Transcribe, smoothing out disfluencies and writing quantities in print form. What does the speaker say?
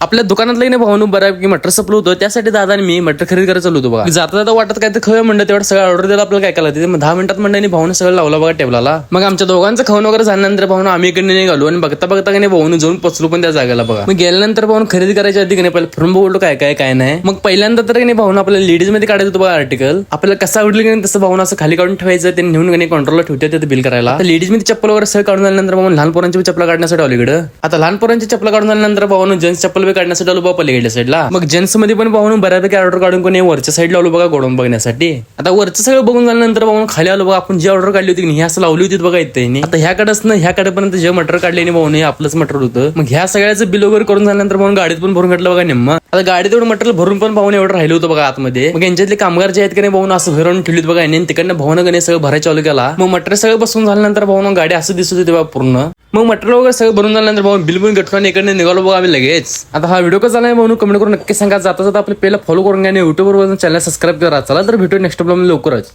आपल्या दुकानातलं नाही भाऊ बऱ्यापैकी मटर संपलं होतं, त्यासाठी दादा आणि मी मटर खरेदी करायला चालू होतो बघा. जाता जाता वाटत काय तर खवं म्हणलं, तेवढं सगळं ऑर्डर दिलं आपल्याला काय करायला मग 10 मिनिटात मंडळीने भाऊन सगळं लावलं बघा टेबलाला. मग आमच्या दोघांचं खाऊन वगैरे झाल्यानंतर भाऊन आम्ही इकडे निघालो आणि बघता बघता काही भाऊन जाऊन पोचलो पण त्या जागेला बघा. मग गेल्यानंतर भाऊन खरेदी करायच्या आधी नाही पहिले फिरून बोलतो काय नाही. मग पहिल्यांदा तर नाही भाऊन आपल्याला लेडीज मध्ये काढायचं होतं बघा आर्टिकल. आपल्याला कसं आवडलं की तसं भाऊन असं खाली काढून ठेवायचं, ते नेऊन कंट्रोलला ठेवते तिथे बिल करायला. लेडीज मध्ये चप्पल वगैरे सगळं काढून झाल्यानंतर भाऊन लहान पोरांची चप्पल काढण्यासाठी अलीकडे. आता लहान पोरांची चप्पल काढून झाल्यानंतर भाऊन जेंट्स चप्पल काढण्यासाठी आलो बघा पलीकडल्या साईडला. मग जेंट्स मध्ये पण भाऊन बऱ्यापैकी ऑर्डर काढून कोणी वरच्या साईडला आलो बघा गोडाऊन बघण्यासाठी. आता वरचं सगळं बघून झाल्यानंतर भाऊन खाली आलो बघा. आपण जी ऑर्डर काढली होती ही असं लावली होती बघा इथे. आता ह्याकडेच ना ह्याकडेपर्यंत जे मटर काढले भाऊन आपलंच मटर होतं. मग ह्या सगळ्याचं बिल वगैरे करून झाल्यानंतर भाऊन गाडीत पण भरून घातलं बघा निम्मा. आता गाडीत एवढं मटेरियल भरून पण भाऊन एवढं राहिलं होतं बघा आतमध्ये. मग यांच्यातले कामगार जे आहेत की नाही भाऊन असं भरून ठेवलीत बघा यांनी. तिकडनं भाऊन गणे सगळं भरायला चालू केला. मग मटेरियल सगळं बसून झाल्यानंतर भाऊन गाडी असं दिसत होती बघा पूर्ण. मग मटेरियल वगैरे सगळं भरून झाल्यानंतर भाऊ बिल पण गठून इकडे निघालो बघा आम्ही लगेच. आता हा व्हिडिओ कसा नाही भाऊ कमेंट करून नक्की सांगा. जाता जाता आपल्या पहिला फॉलो करून घ्या आणि युट्यूबवर चॅनल सबस्क्राईब करा. चला तर भेटू नेक्स्ट ब्लॉग लवकरच.